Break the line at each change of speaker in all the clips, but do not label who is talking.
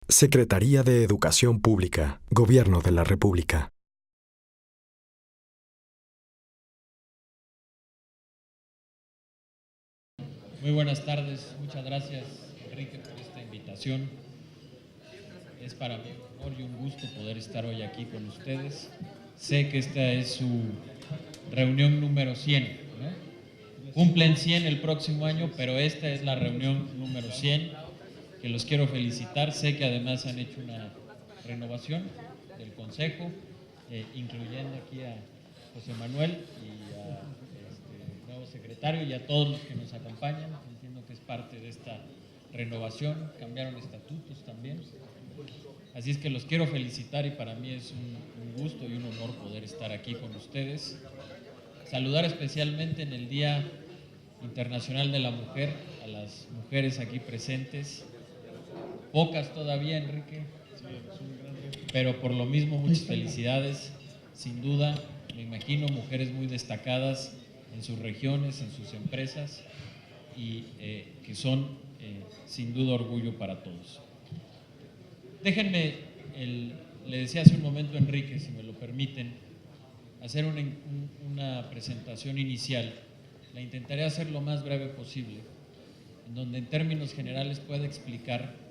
Secretaría de Educación Pública, Gobierno de la República.
Muy buenas tardes, muchas gracias Enrique por esta invitación. Es para mí un honor y un gusto poder estar hoy aquí con ustedes. Sé que esta es su reunión número 100, ¿no? Cumplen 100 el próximo año, pero esta es la reunión número 100, que los quiero felicitar. Sé que además han hecho una renovación del Consejo, incluyendo aquí a José Manuel y a nuevo secretario y a todos los que nos acompañan. Entiendo que es parte de esta renovación, cambiaron estatutos también. Así es que los quiero felicitar y para mí es un gusto y un honor poder estar aquí con ustedes. Saludar especialmente en el Día Internacional de la Mujer a las mujeres aquí presentes. Pocas todavía, Enrique, pero por lo mismo muchas felicidades. Sin duda, me imagino mujeres muy destacadas en sus regiones, en sus empresas y que son sin duda orgullo para todos. Déjenme, le decía hace un momento a Enrique, si me lo permiten, hacer una presentación inicial. La intentaré hacer lo más breve posible, en donde en términos generales pueda explicar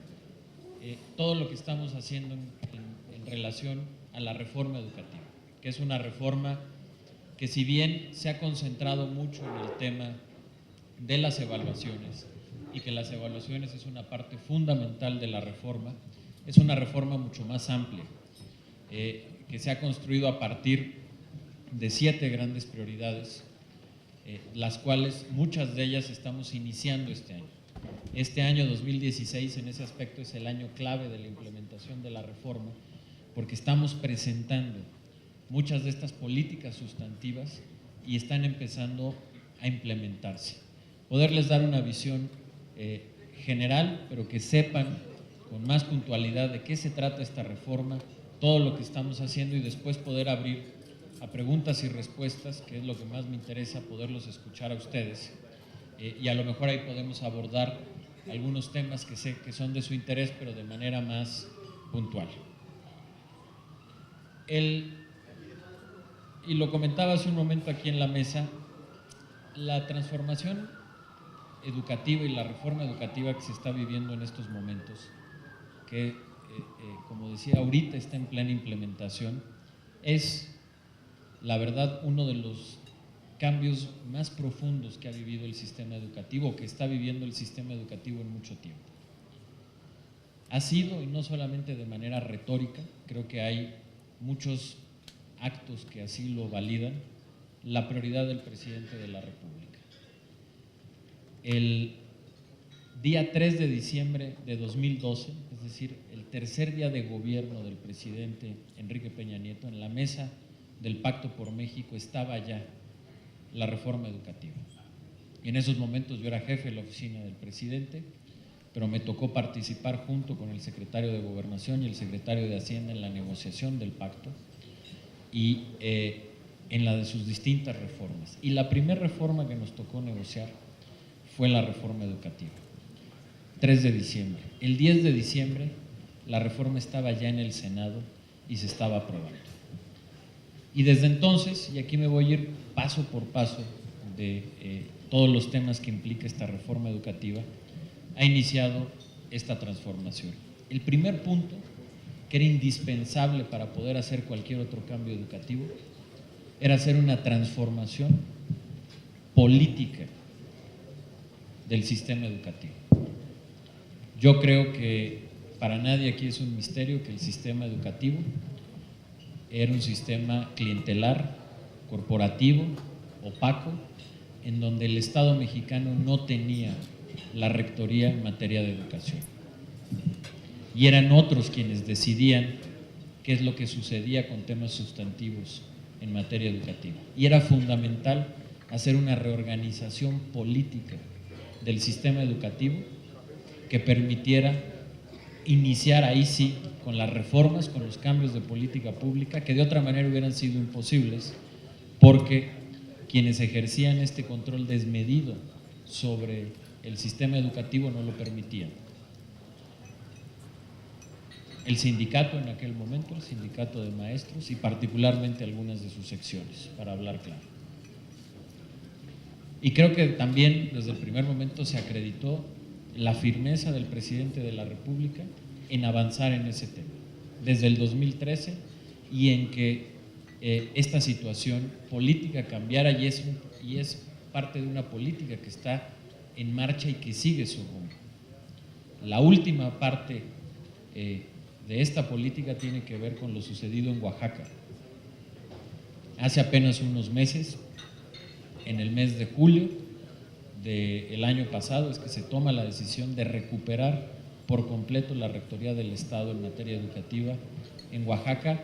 todo lo que estamos haciendo en relación a la reforma educativa, que es una reforma que, si bien se ha concentrado mucho en el tema de las evaluaciones y que las evaluaciones es una parte fundamental de la reforma, es una reforma mucho más amplia, que se ha construido a partir de 7 grandes prioridades, las cuales muchas de ellas estamos iniciando este año. Este año 2016 en ese aspecto es el año clave de la implementación de la reforma, porque estamos presentando muchas de estas políticas sustantivas y están empezando a implementarse. Poderles dar una visión general, pero que sepan con más puntualidad de qué se trata esta reforma, todo lo que estamos haciendo y después poder abrir a preguntas y respuestas, que es lo que más me interesa, poderlos escuchar a ustedes. Y a lo mejor ahí podemos abordar algunos temas que sé que son de su interés, pero de manera más puntual. Y lo comentaba hace un momento aquí en la mesa, la transformación educativa y la reforma educativa que se está viviendo en estos momentos, que como decía ahorita está en plena implementación, es la verdad uno de los cambios más profundos que ha vivido el sistema educativo, que está viviendo el sistema educativo en mucho tiempo. Ha sido, y no solamente de manera retórica, creo que hay muchos actos que así lo validan, la prioridad del presidente de la República. El día 3 de diciembre de 2012, es decir, el tercer día de gobierno del presidente Enrique Peña Nieto, en la mesa del Pacto por México estaba ya la reforma educativa. Y en esos momentos yo era jefe de la oficina del presidente, pero me tocó participar junto con el secretario de Gobernación y el secretario de Hacienda en la negociación del pacto y en la de sus distintas reformas. Y la primera reforma que nos tocó negociar fue la reforma educativa. 3 de diciembre. El 10 de diciembre la reforma estaba ya en el Senado y se estaba aprobando. Y desde entonces, y aquí me voy a ir paso por paso de todos los temas que implica esta reforma educativa, ha iniciado esta transformación. El primer punto, que era indispensable para poder hacer cualquier otro cambio educativo, era hacer una transformación política del sistema educativo. Yo creo que para nadie aquí es un misterio que el sistema educativo era un sistema clientelar, corporativo, opaco, en donde el Estado mexicano no tenía la rectoría en materia de educación. Y eran otros quienes decidían qué es lo que sucedía con temas sustantivos en materia educativa. Y era fundamental hacer una reorganización política del sistema educativo que permitiera iniciar ahí sí con las reformas, con los cambios de política pública, que de otra manera hubieran sido imposibles, porque quienes ejercían este control desmedido sobre el sistema educativo no lo permitían. el sindicato en aquel momento, el sindicato de maestros y particularmente algunas de sus secciones, para hablar claro. Y creo que también desde el primer momento se acreditó la firmeza del presidente de la República en avanzar en ese tema, desde el 2013, y en que esta situación política cambiara, y es parte de una política que está en marcha y que sigue su rumbo. La última parte de esta política tiene que ver con lo sucedido en Oaxaca. Hace apenas unos meses, en el mes de julio del año pasado, es que se toma la decisión de recuperar por completo la Rectoría del Estado en materia educativa en Oaxaca,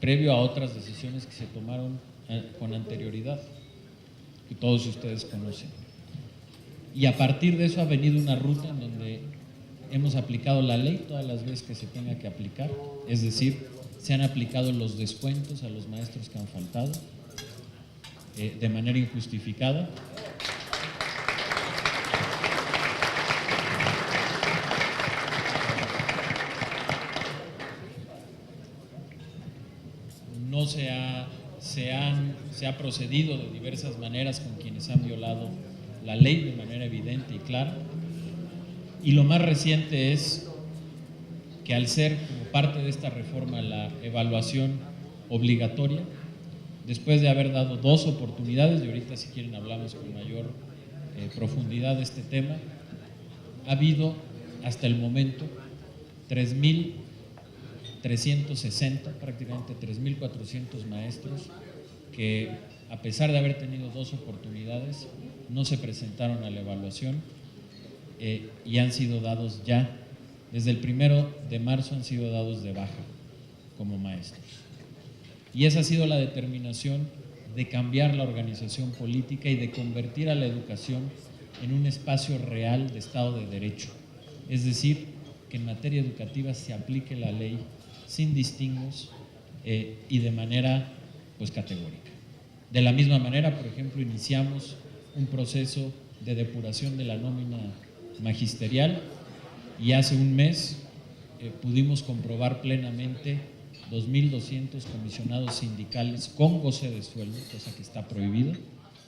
previo a otras decisiones que se tomaron con anterioridad, que todos ustedes conocen. Y a partir de eso ha venido una ruta en donde hemos aplicado la ley todas las veces que se tenga que aplicar, es decir, se han aplicado los descuentos a los maestros que han faltado de manera injustificada. No se ha procedido de diversas maneras con quienes han violado la ley de manera evidente y clara. Y lo más reciente es que al ser como parte de esta reforma la evaluación obligatoria, después de haber dado 2 oportunidades, y ahorita si quieren hablamos con mayor profundidad de este tema, ha habido hasta el momento 3.360, prácticamente 3.400 maestros que, a pesar de haber tenido 2 oportunidades, no se presentaron a la evaluación y han sido dados ya, desde el 1 de marzo han sido dados de baja como maestros. Y esa ha sido la determinación de cambiar la organización política y de convertir a la educación en un espacio real de Estado de Derecho. Es decir, que en materia educativa se aplique la ley sin distingos y de manera categórica. De la misma manera, por ejemplo, iniciamos un proceso de depuración de la nómina magisterial y hace un mes pudimos comprobar plenamente 2.200 comisionados sindicales con goce de sueldo, cosa que está prohibida.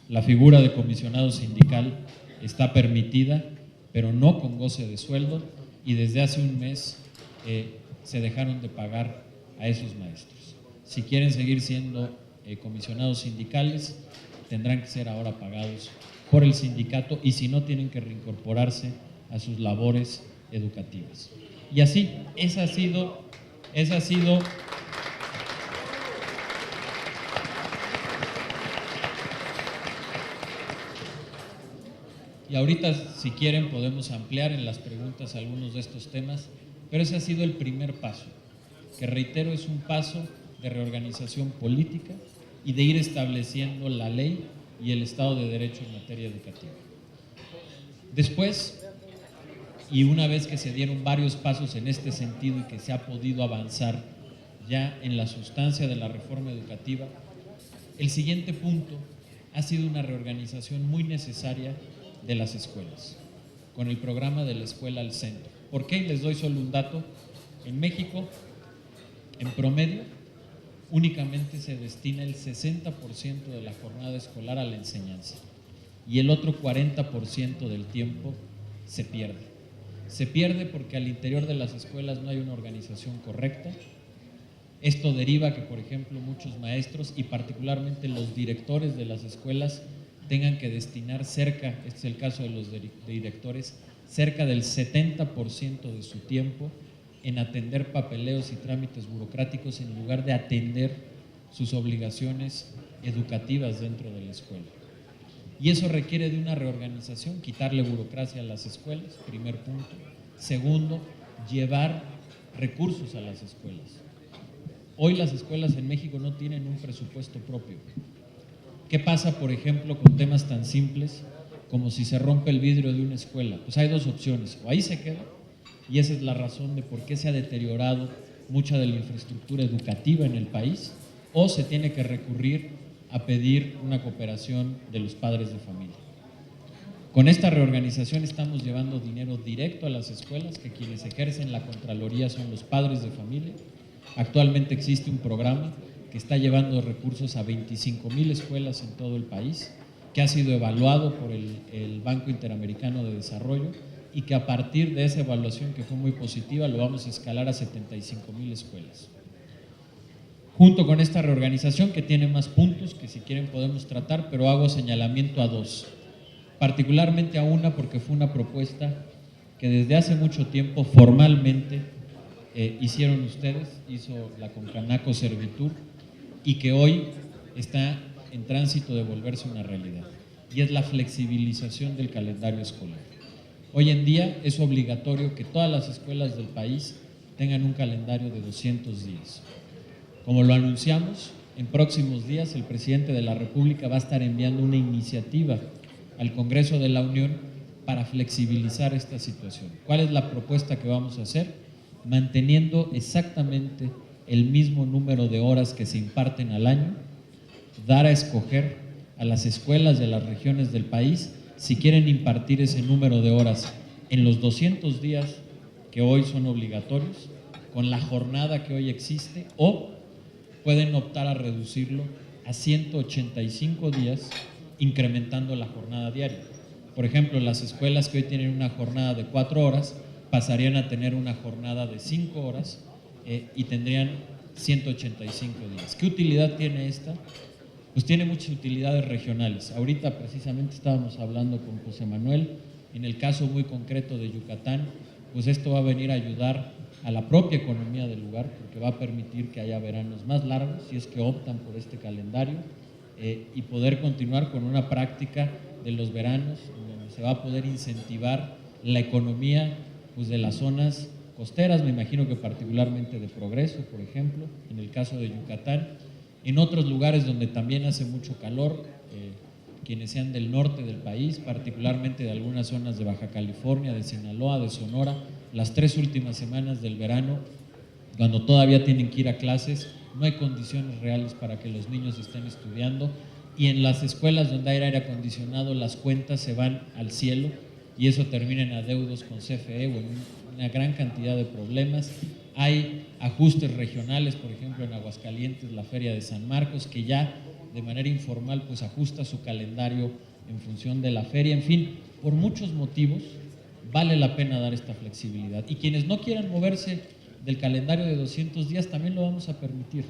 La figura de comisionado sindical está permitida, pero no con goce de sueldo, y desde hace un mes se dejaron de pagar a esos maestros. Si quieren seguir siendo comisionados sindicales, tendrán que ser ahora pagados por el sindicato, y si no, tienen que reincorporarse a sus labores educativas. Y así, esa ha sido y ahorita, si quieren, podemos ampliar en las preguntas algunos de estos temas, pero ese ha sido el primer paso, que reitero es un paso de reorganización política y de ir estableciendo la ley y el Estado de Derecho en materia educativa. Después, y una vez que se dieron varios pasos en este sentido y que se ha podido avanzar ya en la sustancia de la reforma educativa, el siguiente punto ha sido una reorganización muy necesaria de las escuelas, con el programa de la escuela al centro. ¿Por qué? Les doy solo un dato. En México, en promedio, únicamente se destina el 60% de la jornada escolar a la enseñanza y el otro 40% del tiempo se pierde. Se pierde porque al interior de las escuelas no hay una organización correcta. Esto deriva que, por ejemplo, muchos maestros y particularmente los directores de las escuelas tengan que destinar cerca, este es el caso de los directores, cerca del 70% de su tiempo en atender papeleos y trámites burocráticos en lugar de atender sus obligaciones educativas dentro de la escuela. Y eso requiere de una reorganización, quitarle burocracia a las escuelas, primer punto. Segundo, llevar recursos a las escuelas. Hoy las escuelas en México no tienen un presupuesto propio. ¿Qué pasa, por ejemplo, con temas tan simples como si se rompe el vidrio de una escuela? Pues hay 2 opciones, o ahí se queda, y esa es la razón de por qué se ha deteriorado mucha de la infraestructura educativa en el país, o se tiene que recurrir a pedir una cooperación de los padres de familia. Con esta reorganización estamos llevando dinero directo a las escuelas, que quienes ejercen la Contraloría son los padres de familia. Actualmente existe un programa que está llevando recursos a 25,000 escuelas en todo el país, que ha sido evaluado por el Banco Interamericano de Desarrollo y que a partir de esa evaluación, que fue muy positiva, lo vamos a escalar a 75,000 escuelas. Junto con esta reorganización, que tiene más puntos que si quieren podemos tratar, pero hago señalamiento a dos, particularmente a una porque fue una propuesta que desde hace mucho tiempo formalmente hicieron ustedes, hizo la Concanaco Servitur, y que hoy está en tránsito de volverse una realidad, y es la flexibilización del calendario escolar. Hoy en día es obligatorio que todas las escuelas del país tengan un calendario de 200 días. Como lo anunciamos, en próximos días el presidente de la República va a estar enviando una iniciativa al Congreso de la Unión para flexibilizar esta situación. ¿Cuál es la propuesta que vamos a hacer? Manteniendo exactamente el mismo número de horas que se imparten al año, dar a escoger a las escuelas de las regiones del país si quieren impartir ese número de horas en los 200 días que hoy son obligatorios, con la jornada que hoy existe, o pueden optar a reducirlo a 185 días, incrementando la jornada diaria. Por ejemplo, las escuelas que hoy tienen una jornada de 4 horas pasarían a tener una jornada de 5 horas y tendrían 185 días. ¿Qué utilidad tiene esta? Pues tiene muchas utilidades regionales. Ahorita precisamente estábamos hablando con José Manuel, en el caso muy concreto de Yucatán, pues esto va a venir a ayudar a la propia economía del lugar, porque va a permitir que haya veranos más largos, si es que optan por este calendario, y poder continuar con una práctica de los veranos, donde se va a poder incentivar la economía pues, de las zonas costeras, me imagino que particularmente de Progreso, por ejemplo, en el caso de Yucatán, en otros lugares donde también hace mucho calor, quienes sean del norte del país, particularmente de algunas zonas de Baja California, de Sinaloa, de Sonora, las 3 últimas semanas del verano, cuando todavía tienen que ir a clases, no hay condiciones reales para que los niños estén estudiando, y en las escuelas donde hay aire acondicionado las cuentas se van al cielo y eso termina en adeudos con CFE o en una gran cantidad de problemas. Hay ajustes regionales, por ejemplo en Aguascalientes la Feria de San Marcos, que ya de manera informal pues ajusta su calendario en función de la feria. En fin, por muchos motivos vale la pena dar esta flexibilidad, y quienes no quieran moverse del calendario de 200 días también lo vamos a permitir.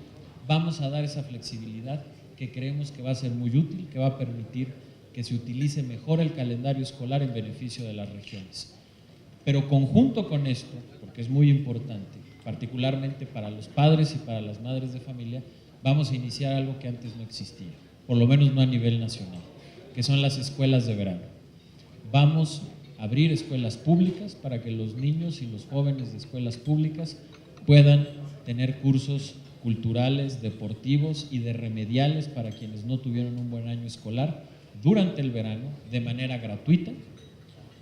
Vamos a dar esa flexibilidad que creemos que va a ser muy útil, que va a permitir que se utilice mejor el calendario escolar en beneficio de las regiones. Pero conjunto con esto, porque es muy importante, particularmente para los padres y para las madres de familia, vamos a iniciar algo que antes no existía, por lo menos no a nivel nacional, que son las escuelas de verano. Vamos a abrir escuelas públicas para que los niños y los jóvenes de escuelas públicas puedan tener cursos culturales, deportivos y de remediales para quienes no tuvieron un buen año escolar durante el verano de manera gratuita,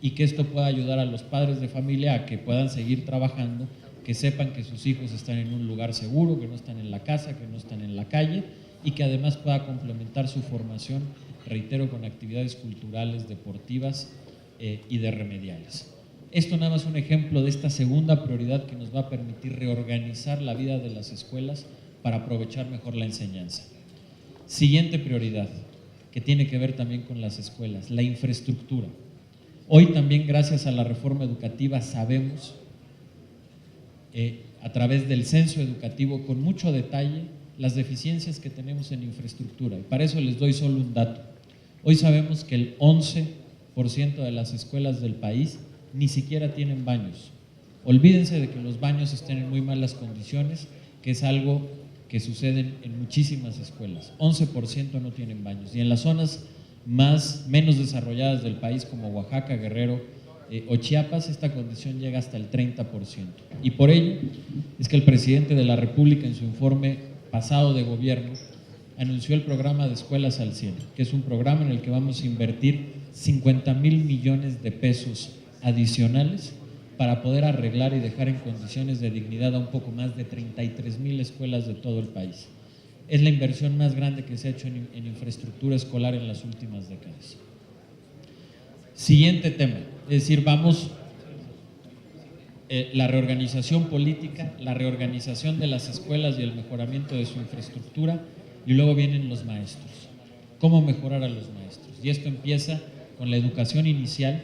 y que esto pueda ayudar a los padres de familia a que puedan seguir trabajando, que sepan que sus hijos están en un lugar seguro, que no están en la casa, que no están en la calle, y que además pueda complementar su formación, reitero, con actividades culturales, deportivas y de remediales. Esto nada más un ejemplo de esta segunda prioridad que nos va a permitir reorganizar la vida de las escuelas para aprovechar mejor la enseñanza. Siguiente prioridad, que tiene que ver también con las escuelas, la infraestructura. Hoy también, gracias a la reforma educativa, sabemos a través del censo educativo con mucho detalle las deficiencias que tenemos en infraestructura, y para eso les doy solo un dato. Hoy sabemos que el 11% de las escuelas del país ni siquiera tienen baños. Olvídense de que los baños estén en muy malas condiciones, que es algo que sucede en muchísimas escuelas. 11% no tienen baños, y en las zonas menos desarrolladas del país como Oaxaca, Guerrero o Chiapas, esta condición llega hasta el 30%. Y por ello es que el presidente de la República, en su informe pasado de gobierno, anunció el programa de Escuelas al 100, que es un programa en el que vamos a invertir 50,000 millones de pesos adicionales para poder arreglar y dejar en condiciones de dignidad a un poco más de 33,000 escuelas de todo el país. Es la inversión más grande que se ha hecho en infraestructura escolar en las últimas décadas. Siguiente tema, es decir, vamos, la reorganización política, la reorganización de las escuelas y el mejoramiento de su infraestructura, y luego vienen los maestros. ¿Cómo mejorar a los maestros? Y esto empieza con la educación inicial,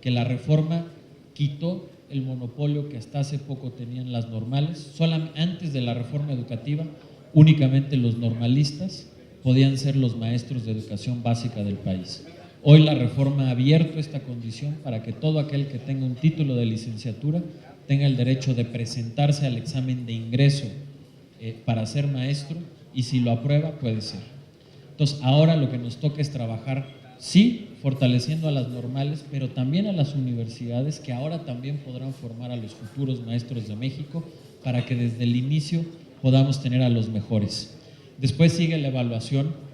que la reforma quitó el monopolio que hasta hace poco tenían las normales. Solamente antes de la reforma educativa, únicamente los normalistas podían ser los maestros de educación básica del país. Hoy la reforma ha abierto esta condición para que todo aquel que tenga un título de licenciatura tenga el derecho de presentarse al examen de ingreso para ser maestro, y si lo aprueba puede ser. Entonces ahora lo que nos toca es trabajar, sí, fortaleciendo a las normales, pero también a las universidades, que ahora también podrán formar a los futuros maestros de México, para que desde el inicio podamos tener a los mejores. Después sigue la evaluación,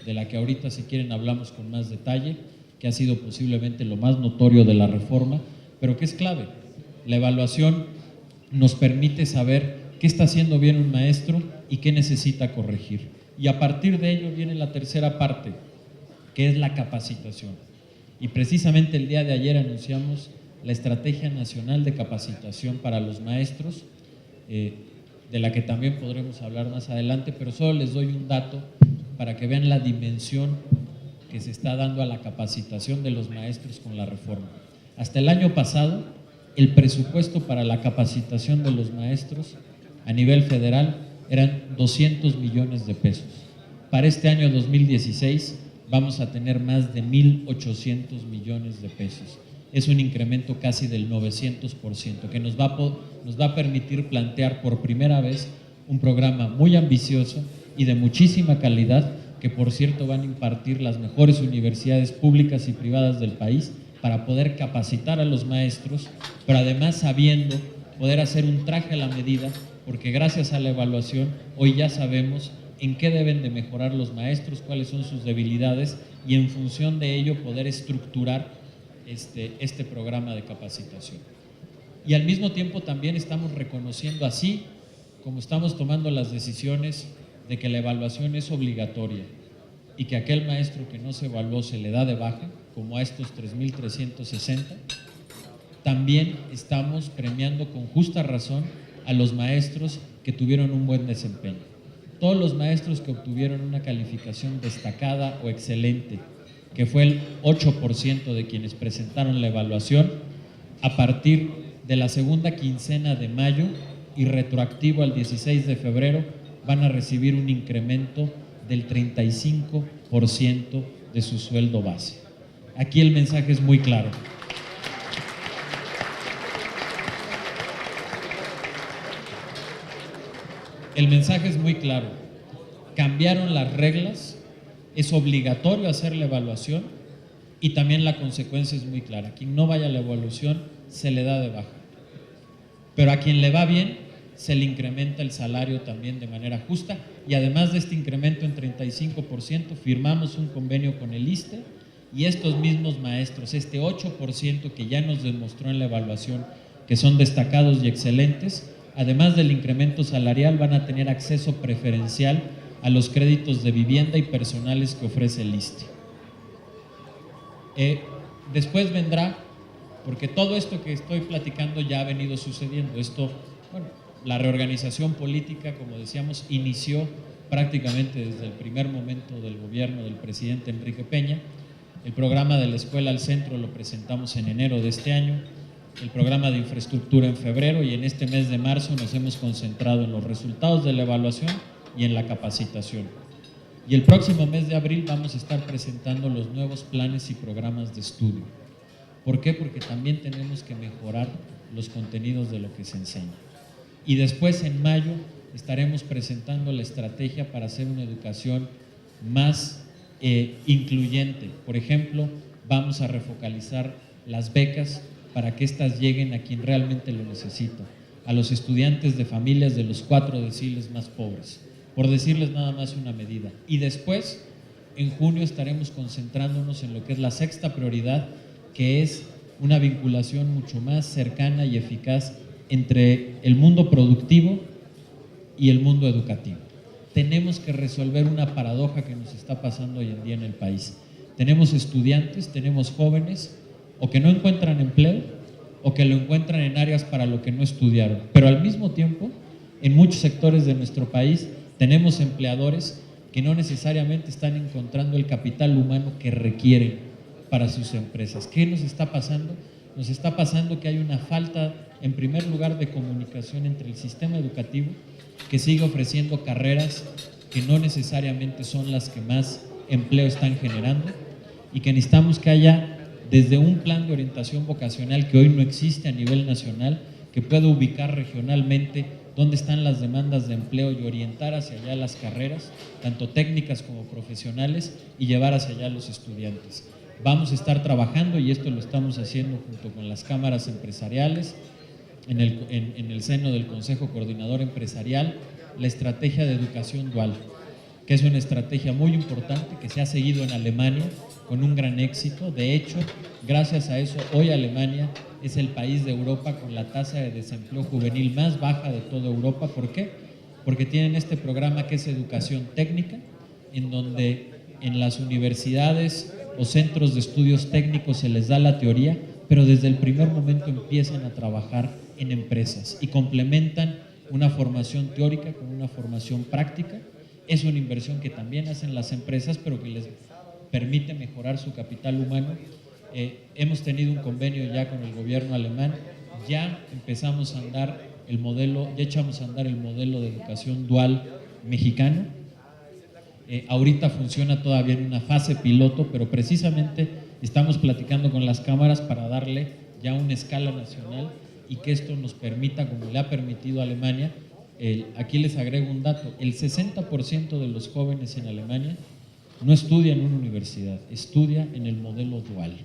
de la que ahorita, si quieren, hablamos con más detalle, que ha sido posiblemente lo más notorio de la reforma, pero que es clave. La evaluación nos permite saber qué está haciendo bien un maestro y qué necesita corregir. Y a partir de ello viene la tercera parte, que es la capacitación. Y precisamente el día de ayer anunciamos la Estrategia Nacional de Capacitación para los Maestros, de la que también podremos hablar más adelante, pero solo les doy un dato para que vean la dimensión que se está dando a la capacitación de los maestros con la reforma. Hasta el año pasado, el presupuesto para la capacitación de los maestros a nivel federal eran 200 millones de pesos. Para este año 2016 vamos a tener más de 1,800 millones de pesos. Es un incremento casi del 900%, que nos va a permitir plantear por primera vez un programa muy ambicioso y de muchísima calidad, que por cierto van a impartir las mejores universidades públicas y privadas del país, para poder capacitar a los maestros, pero además sabiendo poder hacer un traje a la medida, porque gracias a la evaluación hoy ya sabemos en qué deben de mejorar los maestros, cuáles son sus debilidades, y en función de ello poder estructurar este programa de capacitación. Y al mismo tiempo también estamos reconociendo, así como estamos tomando las decisiones de que la evaluación es obligatoria y que aquel maestro que no se evaluó se le da de baja, como a estos 3,360, también estamos premiando con justa razón a los maestros que tuvieron un buen desempeño. Todos los maestros que obtuvieron una calificación destacada o excelente, que fue el 8% de quienes presentaron la evaluación, a partir de la segunda quincena de mayo y retroactivo al 16 de febrero, van a recibir un incremento del 35% de su sueldo base. Aquí el mensaje es muy claro. El mensaje es muy claro. Cambiaron las reglas, es obligatorio hacer la evaluación, y también la consecuencia es muy clara. Quien no vaya a la evaluación se le da de baja. Pero a quien le va bien se le incrementa el salario también de manera justa, y además de este incremento en 35%, firmamos un convenio con el ISSSTE, y estos mismos maestros, este 8% que ya nos demostró en la evaluación que son destacados y excelentes, además del incremento salarial, van a tener acceso preferencial a los créditos de vivienda y personales que ofrece el ISSSTE. Después vendrá, porque todo esto que estoy platicando ya ha venido sucediendo. La reorganización política, como decíamos, inició prácticamente desde el primer momento del gobierno del presidente Enrique Peña. El programa de la Escuela al Centro lo presentamos en enero de este año, el programa de infraestructura en febrero, y en este mes de marzo nos hemos concentrado en los resultados de la evaluación y en la capacitación. Y el próximo mes de abril vamos a estar presentando los nuevos planes y programas de estudio. ¿Por qué? Porque también tenemos que mejorar los contenidos de lo que se enseña. Y después, en mayo, estaremos presentando la estrategia para hacer una educación más incluyente. Por ejemplo, vamos a refocalizar las becas para que éstas lleguen a quien realmente lo necesita, a los estudiantes de familias de los 4 deciles más pobres, por decirles nada más una medida. Y después, en junio, estaremos concentrándonos en lo que es la sexta prioridad, que es una vinculación mucho más cercana y eficaz entre el mundo productivo y el mundo educativo. Tenemos que resolver una paradoja que nos está pasando hoy en día en el país. Tenemos estudiantes, tenemos jóvenes o que no encuentran empleo o que lo encuentran en áreas para lo que no estudiaron. Pero al mismo tiempo, en muchos sectores de nuestro país tenemos empleadores que no necesariamente están encontrando el capital humano que requieren para sus empresas. ¿Qué nos está pasando? Nos está pasando que hay una falta, en primer lugar, de comunicación entre el sistema educativo, que sigue ofreciendo carreras que no necesariamente son las que más empleo están generando, y que necesitamos que haya desde un plan de orientación vocacional que hoy no existe a nivel nacional, que pueda ubicar regionalmente dónde están las demandas de empleo y orientar hacia allá las carreras, tanto técnicas como profesionales, y llevar hacia allá a los estudiantes. Vamos a estar trabajando, y esto lo estamos haciendo junto con las cámaras empresariales, en el seno del Consejo Coordinador Empresarial, la estrategia de educación dual, que es una estrategia muy importante que se ha seguido en Alemania con un gran éxito. De hecho, gracias a eso, hoy Alemania es el país de Europa con la tasa de desempleo juvenil más baja de toda Europa. ¿Por qué? Porque tienen este programa que es educación técnica, en donde en las universidades o centros de estudios técnicos se les da la teoría, pero desde el primer momento empiezan a trabajar en empresas y complementan una formación teórica con una formación práctica. Es una inversión que también hacen las empresas, pero que les permite mejorar su capital humano. Hemos tenido un convenio ya con el gobierno alemán, ya empezamos a andar el modelo, ya echamos a andar el modelo de educación dual mexicano. Ahorita funciona todavía en una fase piloto, pero precisamente estamos platicando con las cámaras para darle ya una escala nacional y que esto nos permita, como le ha permitido a Alemania. Aquí les agrego un dato: el 60% de los jóvenes en Alemania no estudia en una universidad, estudia en el modelo dual.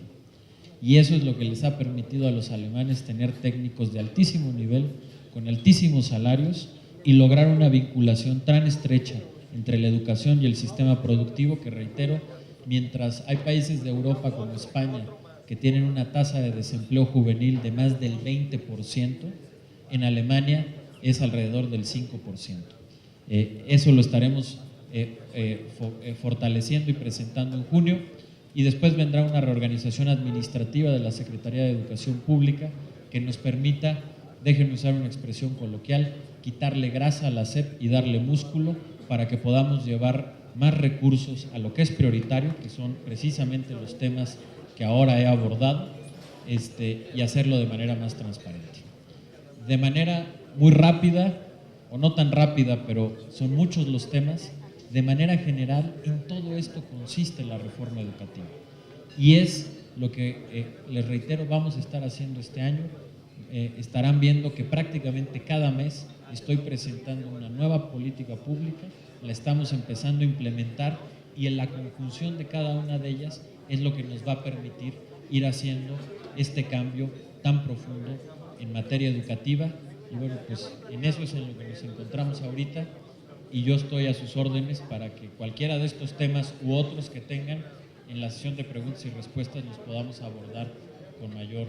Y eso es lo que les ha permitido a los alemanes tener técnicos de altísimo nivel, con altísimos salarios, y lograr una vinculación tan estrecha entre la educación y el sistema productivo que, reitero, mientras hay países de Europa como España que tienen una tasa de desempleo juvenil de más del 20%, en Alemania es alrededor del 5%. Eso lo estaremos fortaleciendo y presentando en junio, y después vendrá una reorganización administrativa de la Secretaría de Educación Pública que nos permita, déjenme usar una expresión coloquial, quitarle grasa a la SEP y darle músculo para que podamos llevar más recursos a lo que es prioritario, que son precisamente los temas que ahora he abordado, y hacerlo de manera más transparente. De manera muy rápida, o no tan rápida, pero son muchos los temas. De manera general, en todo esto consiste la reforma educativa. Y es lo que, les reitero, vamos a estar haciendo este año. Estarán viendo que prácticamente cada mes estoy presentando una nueva política pública, la estamos empezando a implementar, y en la conjunción de cada una de ellas es lo que nos va a permitir ir haciendo este cambio tan profundo en materia educativa. Y bueno, pues en eso es en lo que nos encontramos ahorita, y yo estoy a sus órdenes para que cualquiera de estos temas u otros que tengan en la sesión de preguntas y respuestas los podamos abordar con mayor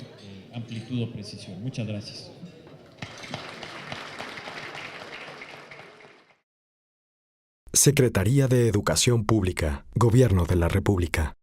amplitud o precisión. Muchas gracias.
Secretaría de Educación Pública, Gobierno de la República.